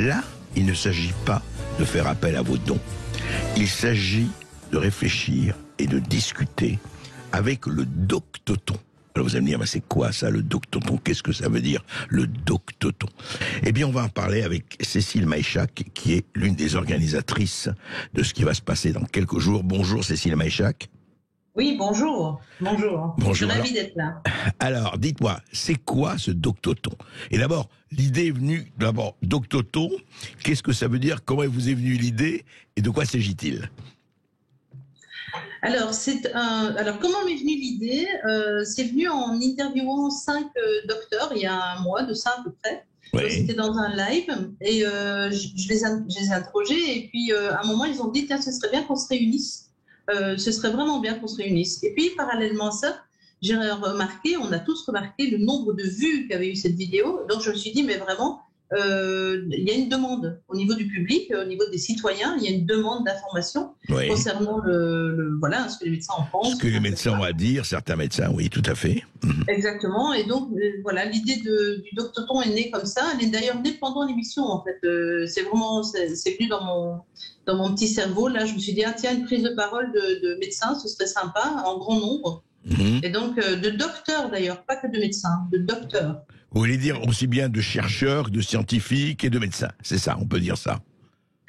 Là, il ne s'agit pas de faire appel à vos dons. Il s'agit de réfléchir et de discuter avec le doctoton. Alors vous allez me dire, c'est quoi ça, le doctoton? Qu'est-ce que ça veut dire, le doctoton? Eh bien, on va en parler avec Cécile Maïchak, qui est l'une des organisatrices de ce qui va se passer dans quelques jours. Bonjour Cécile Maïchak. Oui, bonjour. Bonjour. Bonjour. Je suis ravie d'être là. Alors, dites-moi, c'est quoi ce doctoton? Et d'abord, l'idée est venue, doctoton, qu'est-ce que ça veut dire? Comment vous est venue l'idée? Et de quoi s'agit-il? Alors, comment m'est venue l'idée? C'est venu en interviewant 5 docteurs, il y a un mois, de ça à peu près. Oui. C'était dans un live, et je les ai interrogés, et puis à un moment, ils ont dit, tiens, ce serait bien qu'on se réunisse. Ce serait vraiment bien qu'on se réunisse. Et puis, parallèlement à ça, j'ai remarqué, on a tous remarqué le nombre de vues qu'avait eu cette vidéo. Donc, je me suis dit, mais vraiment, il y a une demande au niveau du public, au niveau des citoyens, il y a une demande d'information concernant voilà, ce que les médecins en pensent. Ce que les médecins ont à dire, certains médecins, oui, tout à fait. Exactement. Et donc, voilà, l'idée du doctoton est née comme ça. Elle est d'ailleurs née pendant l'émission, en fait. C'est venu dans mon petit cerveau. Là, je me suis dit, ah, tiens, une prise de parole de médecins, ce serait sympa, en grand nombre. Et donc, de docteurs d'ailleurs, pas que de médecins, de docteurs. Vous voulez dire aussi bien de chercheurs, que de scientifiques et de médecins. C'est ça, on peut dire ça.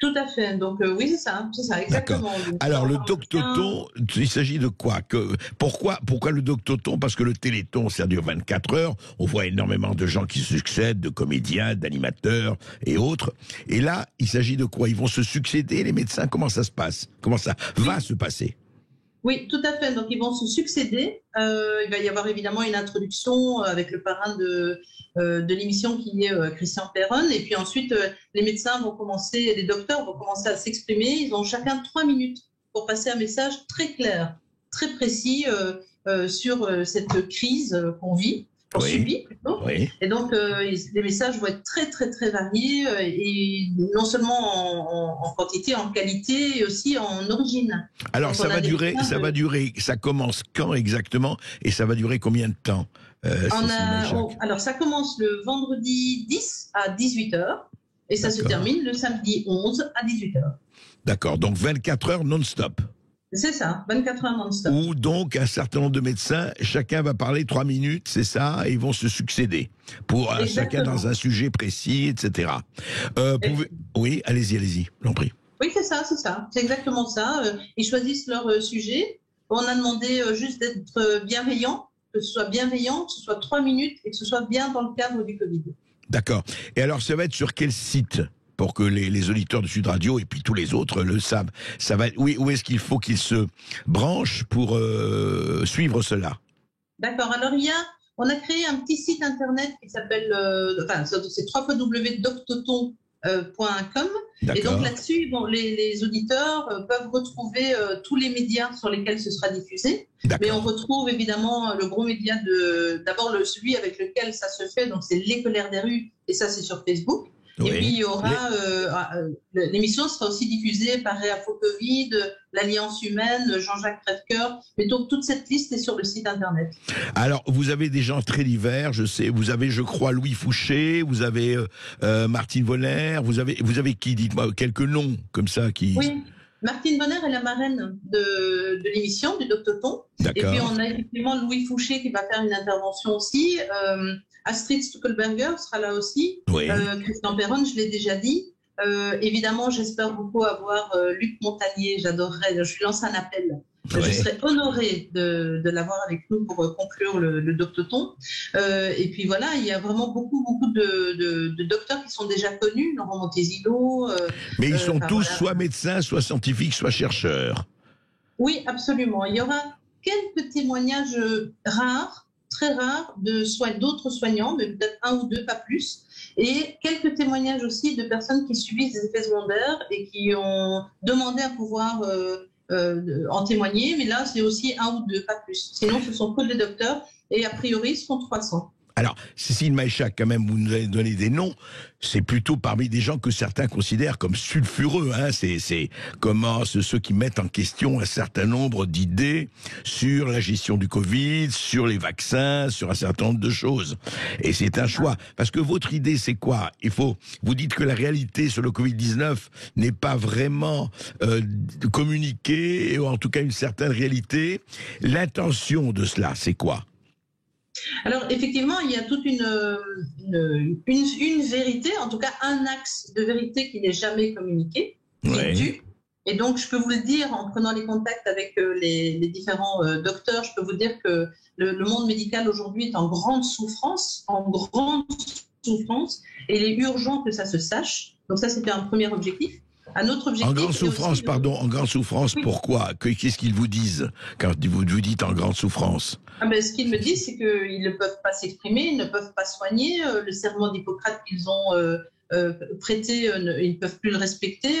Tout à fait. Donc, oui, c'est ça, exactement. Alors, le doctoton, il s'agit de quoi? Pourquoi le doctoton? Parce que le téléthon, ça dure 24 heures. On voit énormément de gens qui se succèdent, de comédiens, d'animateurs et autres. Et là, il s'agit de quoi? Ils vont se succéder, les médecins? Comment ça se passe? Comment ça va se passer? Oui, tout à fait. Donc, ils vont se succéder. Il va y avoir évidemment une introduction avec le parrain de l'émission qui est Christian Perron. Et puis ensuite, les médecins vont commencer, les docteurs vont commencer à s'exprimer. Ils ont chacun 3 minutes pour passer un message très clair, très précis sur cette crise qu'on vit. On subit plutôt. Oui. Et donc, les messages vont être très, très, très variés, et non seulement en quantité, en qualité, et aussi en origine. Alors, donc, ça va durer, ça commence quand exactement, et ça va durer combien de temps? Alors, ça commence le vendredi 10 à 18h, et ça se termine le samedi 11 à 18h. D'accord, donc 24 heures non-stop. C'est ça, 24 heures non-stop. Où donc un certain nombre de médecins, chacun va parler 3 minutes, c'est ça, et ils vont se succéder. Pour chacun dans un sujet précis, etc. Oui, allez-y, j'en prie. Oui, c'est ça, c'est exactement ça. Ils choisissent leur sujet. On a demandé juste d'être bienveillant, que ce soit bienveillant, que ce soit 3 minutes et que ce soit bien dans le cadre du Covid. D'accord. Et alors, ça va être sur quel site? Pour que les auditeurs de Sud Radio et puis tous les autres le savent. Ça va. Oui, où est-ce qu'il faut qu'ils se branchent pour suivre cela? D'accord. Alors on a créé un petit site internet qui s'appelle, c'est www.doctoton.com. Et donc là-dessus, les auditeurs peuvent retrouver tous les médias sur lesquels ce sera diffusé. Mais on retrouve évidemment le gros média d'abord celui avec lequel ça se fait, donc c'est Les Colères des rues, et ça c'est sur Facebook. Et puis, il y aura l'émission sera aussi diffusée par Réinfo Covid, l'Alliance Humaine, Jean-Jacques Crèvecoeur. Mais donc, toute cette liste est sur le site internet. Alors, vous avez des gens très divers, je sais. Vous avez, je crois, Louis Fouché, vous avez Martine Voller, vous avez qui? Dites-moi quelques noms comme ça qui... Oui. Martine Bonner est la marraine de l'émission, du Doctoton. Et puis, on a effectivement Louis Fouché qui va faire une intervention aussi. Astrid Stuckelberger sera là aussi. Oui. Christian Perron, je l'ai déjà dit. Évidemment, j'espère beaucoup avoir Luc Montagnier. J'adorerais, je lui lance un appel. Je serais honorée de l'avoir avec nous pour conclure le Doctoton. Et puis voilà, il y a vraiment beaucoup de docteurs qui sont déjà connus, Laurent Montésino. Mais ils sont tous soit médecins, soit scientifiques, soit chercheurs. Oui, absolument. Il y aura quelques témoignages rares, très rares, d'autres soignants, mais peut-être 1 ou 2, pas plus. Et quelques témoignages aussi de personnes qui subissent des effets secondaires et qui ont demandé à pouvoir en témoigner. Mais là, c'est aussi 1 ou 2, pas plus. Sinon, ce sont que des docteurs et a priori, ce sont 300. Alors, Cécile Maïcha, quand même, vous nous avez donné des noms, c'est plutôt parmi des gens que certains considèrent comme sulfureux. Hein. C'est comment ceux qui mettent en question un certain nombre d'idées sur la gestion du Covid, sur les vaccins, sur un certain nombre de choses. Et c'est un choix. Parce que votre idée, c'est quoi? Vous dites que la réalité sur le Covid-19 n'est pas vraiment communiquée, ou en tout cas une certaine réalité. L'intention de cela, c'est quoi? Alors, effectivement, il y a toute une vérité, en tout cas un axe de vérité qui n'est jamais communiqué, qui est dû. Et donc, je peux vous le dire, en prenant les contacts avec les différents docteurs, je peux vous dire que le monde médical aujourd'hui est en grande souffrance, et il est urgent que ça se sache. Donc ça, c'était un premier objectif. Un autre objectif. En grande souffrance, pardon, en grande souffrance, oui. Pourquoi? Qu'est-ce qu'ils vous disent quand vous dites en grande souffrance? Ce qu'ils me disent, c'est qu'ils ne peuvent pas s'exprimer, ils ne peuvent pas soigner. Le serment d'Hippocrate qu'ils ont prêté, ils ne peuvent plus le respecter.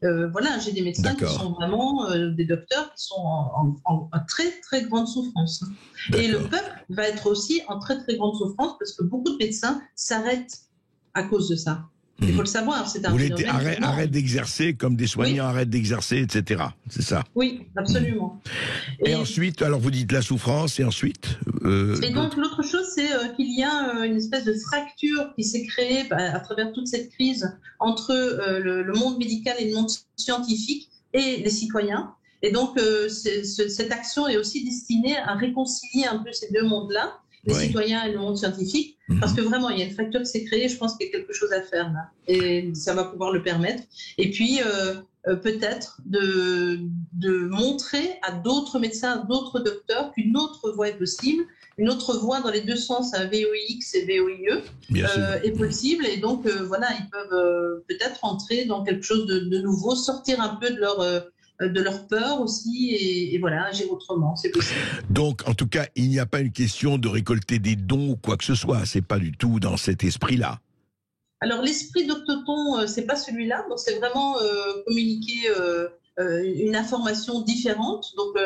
Voilà, j'ai des médecins qui sont vraiment des docteurs qui sont en très très grande souffrance. Et le peuple va être aussi en très très grande souffrance parce que beaucoup de médecins s'arrêtent à cause de ça. Il faut le savoir, c'est un phénomène. Arrête d'exercer, comme des soignants arrêtent d'exercer, etc. C'est ça? Oui, absolument. Et ensuite, alors vous dites la souffrance, et ensuite Et donc l'autre chose, c'est qu'il y a une espèce de fracture qui s'est créée à travers toute cette crise entre le monde médical et le monde scientifique et les citoyens. Et donc cette action est aussi destinée à réconcilier un peu ces deux mondes-là, les citoyens et le monde scientifique, parce que vraiment, il y a une fracture qui s'est créée, je pense qu'il y a quelque chose à faire là, et ça va pouvoir le permettre. Et puis, peut-être de montrer à d'autres médecins, à d'autres docteurs qu'une autre voie est possible, une autre voie dans les deux sens, un VOIX et VOIE, est possible, et donc voilà, ils peuvent peut-être entrer dans quelque chose de nouveau, sortir un peu de leur peur aussi, et voilà, agir autrement, c'est possible. Donc, en tout cas, il n'y a pas une question de récolter des dons ou quoi que ce soit, c'est pas du tout dans cet esprit-là. Alors, l'esprit d'Octoton, c'est pas celui-là, donc c'est vraiment communiquer une information différente, donc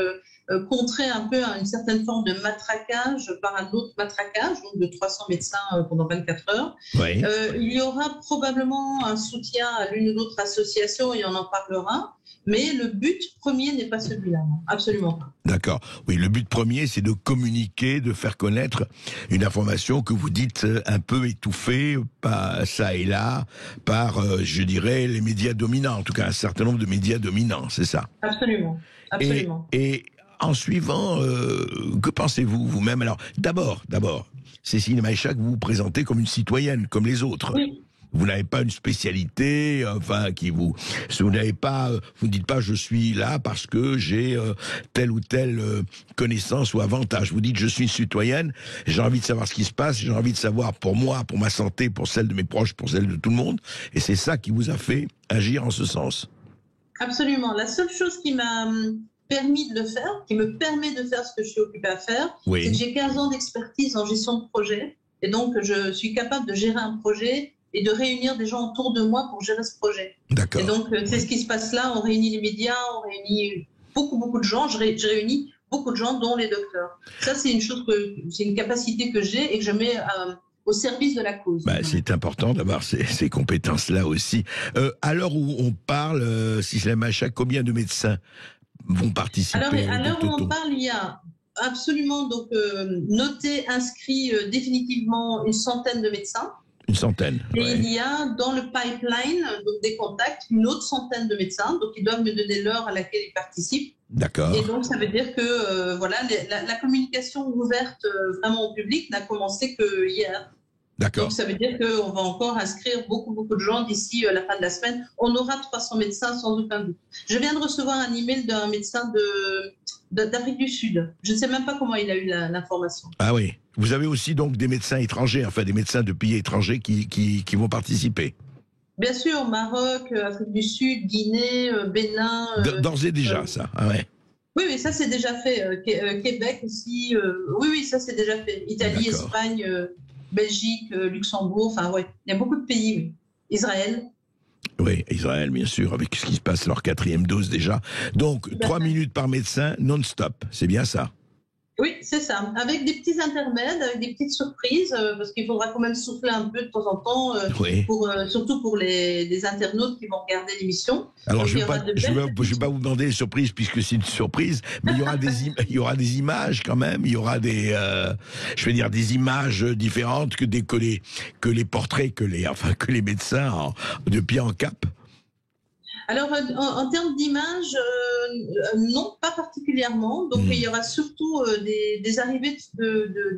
contrer un peu une certaine forme de matraquage par un autre matraquage, donc de 300 médecins pendant 24 heures. Il y aura probablement un soutien à l'une ou l'autre association, et on en parlera. Mais le but premier n'est pas celui-là, absolument pas. D'accord. Oui, le but premier, c'est de communiquer, de faire connaître une information que vous dites un peu étouffée, pas ça et là, par, je dirais, les médias dominants, en tout cas un certain nombre de médias dominants, c'est ça? Absolument, absolument. Et en suivant, que pensez-vous vous-même? Alors, d'abord, Cécile Maïcha, vous vous présentez comme une citoyenne, comme les autres. Oui. Vous n'avez pas une spécialité, enfin, vous ne dites pas je suis là parce que j'ai telle ou telle connaissance ou avantage. Vous dites je suis une citoyenne, j'ai envie de savoir ce qui se passe, j'ai envie de savoir pour moi, pour ma santé, pour celle de mes proches, pour celle de tout le monde. Et c'est ça qui vous a fait agir en ce sens. Absolument. La seule chose qui m'a permis de le faire, qui me permet de faire ce que je suis occupée à faire, c'est que j'ai 15 ans d'expertise en gestion de projet. Et donc, je suis capable de gérer un projet et de réunir des gens autour de moi pour gérer ce projet. D'accord. Et donc, c'est ce qui se passe là. On réunit les médias, on réunit beaucoup de gens. Je réunis beaucoup de gens, dont les docteurs. Ça, c'est une capacité que j'ai et que je mets au service de la cause. C'est important d'avoir ces compétences-là aussi. À l'heure où on parle, Cécile Maïcha, combien de médecins vont participer? Alors, à l'heure où on parle, il y a absolument noté, inscrit définitivement une centaine de médecins. Une centaine. Et il y a dans le pipeline, donc des contacts, une autre centaine de médecins. Donc ils doivent me donner l'heure à laquelle ils participent. D'accord. Et donc ça veut dire que la communication ouverte vraiment au public n'a commencé que hier. D'accord. Donc ça veut dire qu'on va encore inscrire beaucoup de gens d'ici la fin de la semaine. On aura 300 médecins sans aucun doute. Je viens de recevoir un email d'un médecin d'Afrique du Sud. Je ne sais même pas comment il a eu l'information. Ah oui. Vous avez aussi donc des médecins étrangers, enfin des médecins de pays étrangers qui vont participer. Bien sûr, Maroc, Afrique du Sud, Guinée, Bénin. D'ores et déjà, ça. Ah ouais. Oui, ça c'est déjà fait. Québec aussi. Oui, ça c'est déjà fait. Italie, Espagne, Belgique, Luxembourg. Enfin, ouais, il y a beaucoup de pays. Oui. Israël. Oui, Israël, bien sûr, avec ce qui se passe, leur 4e dose déjà. Donc, 3 minutes par médecin, non-stop. C'est bien ça? Oui, c'est ça. Avec des petits intermèdes, avec des petites surprises, parce qu'il faudra quand même souffler un peu de temps en temps, surtout pour les internautes qui vont regarder l'émission. Alors, je ne vais pas vous demander les surprises, puisque c'est une surprise, mais il y aura des images quand même, il y aura des images différentes que les portraits, que les médecins de pied en cap. Alors, en termes d'image, non, pas particulièrement. Donc, il y aura surtout des arrivées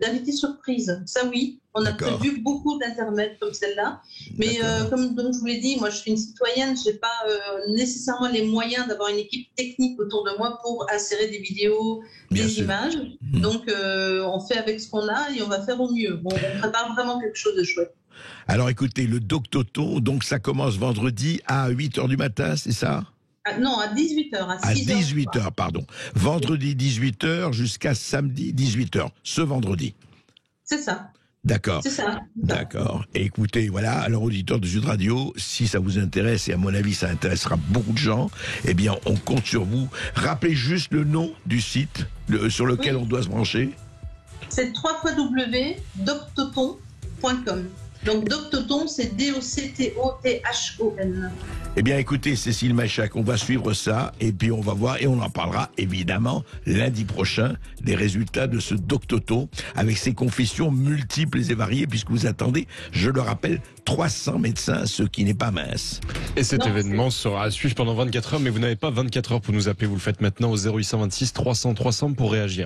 d'invités surprises. Ça, oui. On a prévu beaucoup d'intermèdes comme celle-là. Mais comme je vous l'ai dit, moi, je suis une citoyenne. Je n'ai pas nécessairement les moyens d'avoir une équipe technique autour de moi pour insérer des vidéos, des images. Donc, on fait avec ce qu'on a et on va faire au mieux. Bon, on prépare vraiment quelque chose de chouette. Alors écoutez, le Doctoton, donc ça commence vendredi à 8h du matin, c'est ça? Non, à 18h, à 6h. À 18h, pardon. Vendredi 18h jusqu'à samedi 18h, ce vendredi. C'est ça. D'accord. C'est ça. D'accord. Et écoutez, voilà, alors auditeurs de Sud Radio, si ça vous intéresse, et à mon avis ça intéressera beaucoup de gens, eh bien on compte sur vous. Rappelez juste le nom du site sur lequel on doit se brancher. C'est www.doctoton.com. Donc Doctoton, c'est D-O-C-T-O-T-H-O-N. Eh bien écoutez Cécile Machac, on va suivre ça et puis on va voir et on en parlera évidemment lundi prochain des résultats de ce Doctoton avec ses confessions multiples et variées puisque vous attendez, je le rappelle, 300 médecins, ce qui n'est pas mince. Et cet événement sera à suivre pendant 24 heures, mais vous n'avez pas 24 heures pour nous appeler, vous le faites maintenant au 0826 300 300 pour réagir.